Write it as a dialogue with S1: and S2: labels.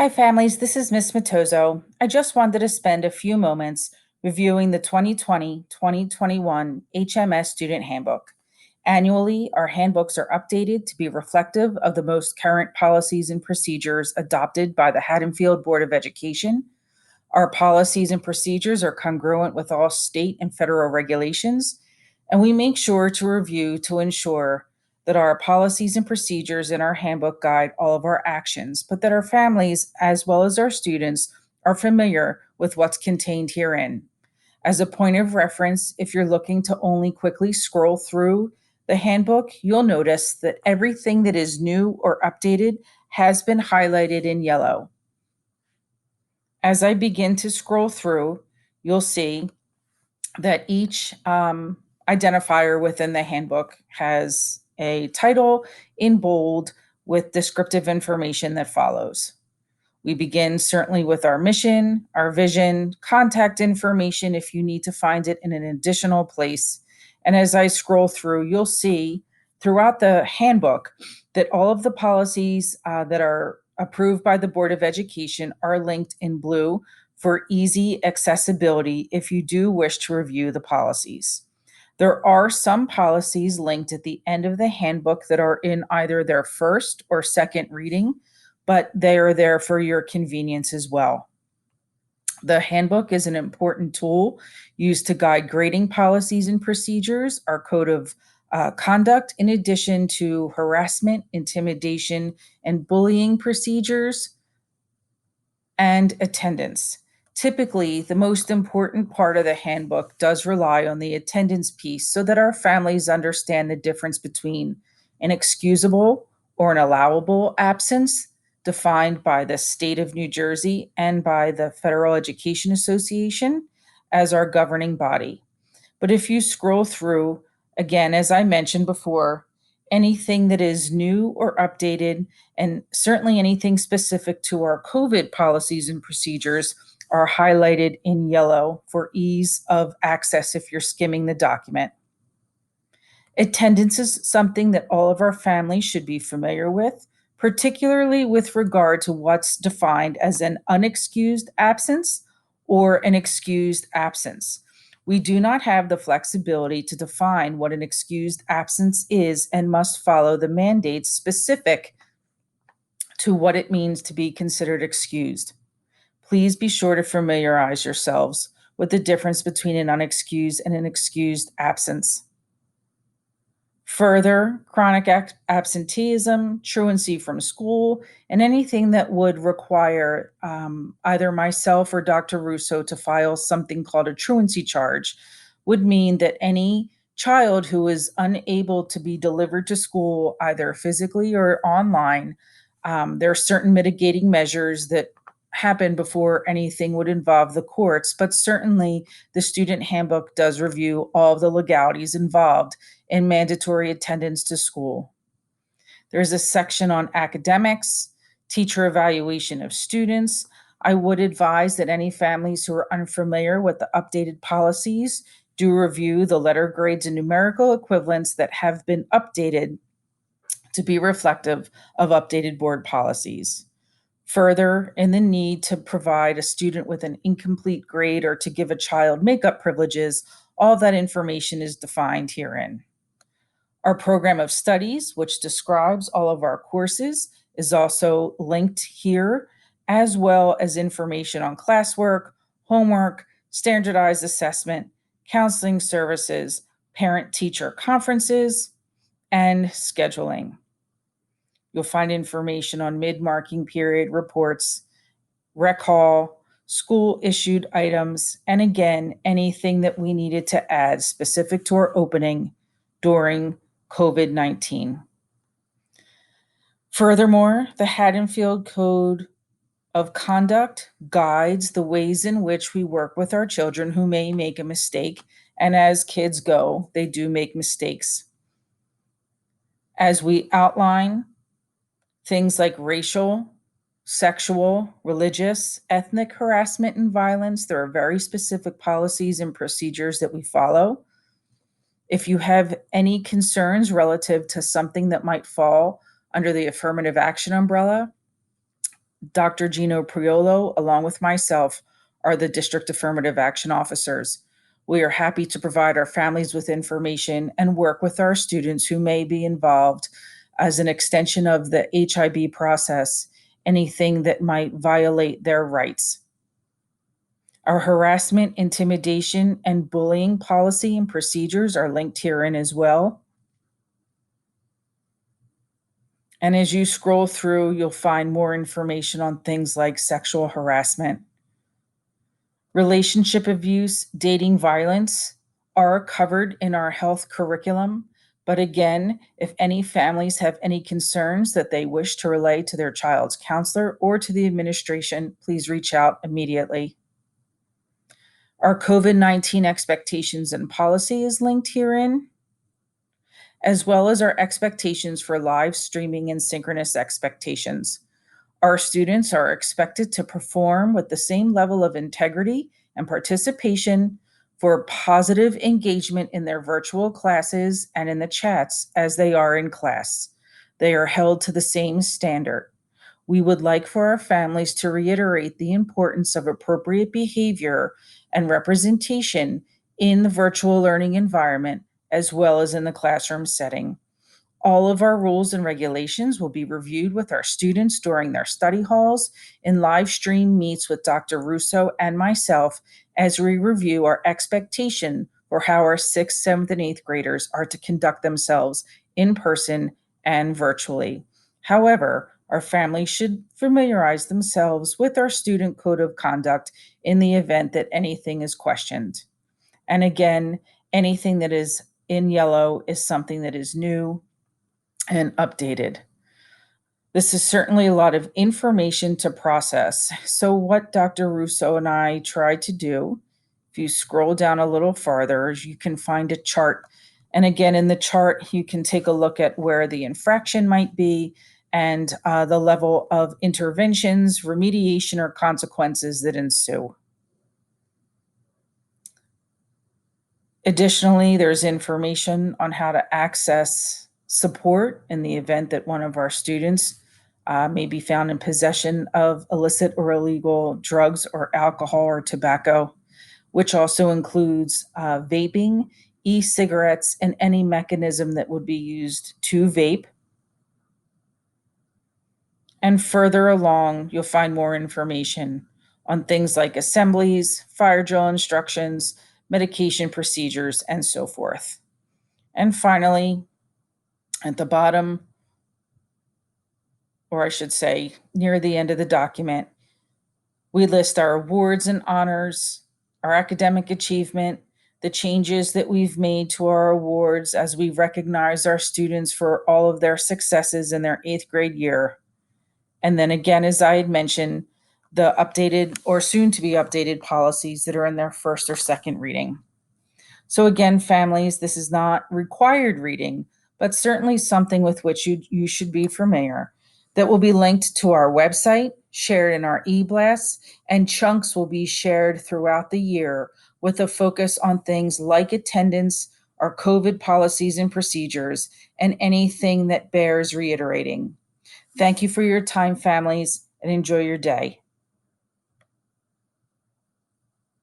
S1: Hi, families. This is Miss Matozo. I just wanted to spend a few moments reviewing the 2020-2021 HMS Student Handbook. Annually, our handbooks are updated to be reflective of the most current policies and procedures adopted by the Haddonfield Board of Education. Our policies and procedures are congruent with all state and federal regulations, and we make sure to review to ensure that our policies and procedures in our handbook guide all of our actions, but that our families, as well as our students, are familiar with what's contained herein. As a point of reference, if you're looking to only quickly scroll through the handbook, you'll notice that everything that is new or updated has been highlighted in yellow. As I begin to scroll through, you'll see that each identifier within the handbook has a title in bold with descriptive information that follows. We begin certainly with our mission, our vision, contact information if you need to find it in an additional place. And as I scroll through, you'll see throughout the handbook that all of the policies that are approved by the Board of Education are linked in blue for easy accessibility if you do wish to review the policies. There are some policies linked at the end of the handbook that are in either their first or second reading, but they are there for your convenience as well. The handbook is an important tool used to guide grading policies and procedures, our code of conduct, in addition to harassment, intimidation, and bullying procedures and attendance. Typically, the most important part of the handbook does rely on the attendance piece so that our families understand the difference between an excusable or an allowable absence defined by the state of New Jersey and by the Federal Education Association as our governing body. But if you scroll through, again, as I mentioned before, anything that is new or updated, and certainly anything specific to our COVID policies and procedures, are highlighted in yellow for ease of access if you're skimming the document. Attendance is something that all of our families should be familiar with, particularly with regard to what's defined as an unexcused absence or an excused absence. We do not have the flexibility to define what an excused absence is and must follow the mandates specific to what it means to be considered excused. Please be sure to familiarize yourselves with the difference between an unexcused and an excused absence. Further, chronic absenteeism, truancy from school, and anything that would require either myself or Dr. Russo to file something called a truancy charge would mean that any child who is unable to be delivered to school either physically or online, there are certain mitigating measures that happen before anything would involve the courts, but certainly the student handbook does review all of the legalities involved in mandatory attendance to school. There's a section on academics, teacher evaluation of students. I would advise that any families who are unfamiliar with the updated policies do review the letter grades and numerical equivalents that have been updated to be reflective of updated board policies. Further, in the need to provide a student with an incomplete grade or to give a child makeup privileges, all that information is defined herein. Our program of studies, which describes all of our courses, is also linked here, as well as information on classwork, homework, standardized assessment, counseling services, parent-teacher conferences, and scheduling. You'll find information on mid-marking period reports, rec hall, school-issued items, and again, anything that we needed to add specific to our opening during COVID-19. Furthermore, the Haddonfield Code of Conduct guides the ways in which we work with our children who may make a mistake, and as kids go, they do make mistakes. As we outline things like racial, sexual, religious, ethnic harassment and violence, there are very specific policies and procedures that we follow. If you have any concerns relative to something that might fall under the affirmative action umbrella, Dr. Gino Priolo, along with myself, are the district affirmative action officers. We are happy to provide our families with information and work with our students who may be involved as an extension of the HIB process, anything that might violate their rights. Our harassment, intimidation, and bullying policy and procedures are linked herein as well. And as you scroll through, you'll find more information on things like sexual harassment. Relationship abuse, dating violence are covered in our health curriculum. But again, if any families have any concerns that they wish to relay to their child's counselor or to the administration, please reach out immediately. Our COVID-19 expectations and policy is linked herein, as well as our expectations for live streaming and synchronous expectations. Our students are expected to perform with the same level of integrity and participation for positive engagement in their virtual classes and in the chats as they are in class. They are held to the same standard. We would like for our families to reiterate the importance of appropriate behavior and representation in the virtual learning environment as well as in the classroom setting. All of our rules and regulations will be reviewed with our students during their study halls in live stream meets with Dr. Russo and myself as we review our expectation for how our 6th, 7th, and 8th graders are to conduct themselves in person and virtually. However, our families should familiarize themselves with our student code of conduct in the event that anything is questioned. And again, anything that is in yellow is something that is new and updated. This is certainly a lot of information to process. So, what Dr. Russo and I tried to do, if you scroll down a little farther, is you can find a chart. And again, in the chart, you can take a look at where the infraction might be and the level of interventions, remediation, or consequences that ensue. Additionally, there's information on how to access support in the event that one of our students may be found in possession of illicit or illegal drugs or alcohol or tobacco, which also includes vaping, e-cigarettes, and any mechanism that would be used to vape. And further along, you'll find more information on things like assemblies, fire drill instructions, medication procedures, and so forth. And finally, at the bottom, or I should say near the end of the document, we list our awards and honors, our academic achievement, the changes that we've made to our awards as we recognize our students for all of their successes in their 8th grade year. And then again, as I had mentioned, the updated or soon to be updated policies that are in their first or second reading. So again, families, this is not required reading, but certainly something with which you should be familiar. That will be linked to our website, shared in our e-blasts, and chunks will be shared throughout the year with a focus on things like attendance, our COVID policies and procedures, and anything that bears reiterating. Thank you for your time, families, and enjoy your day.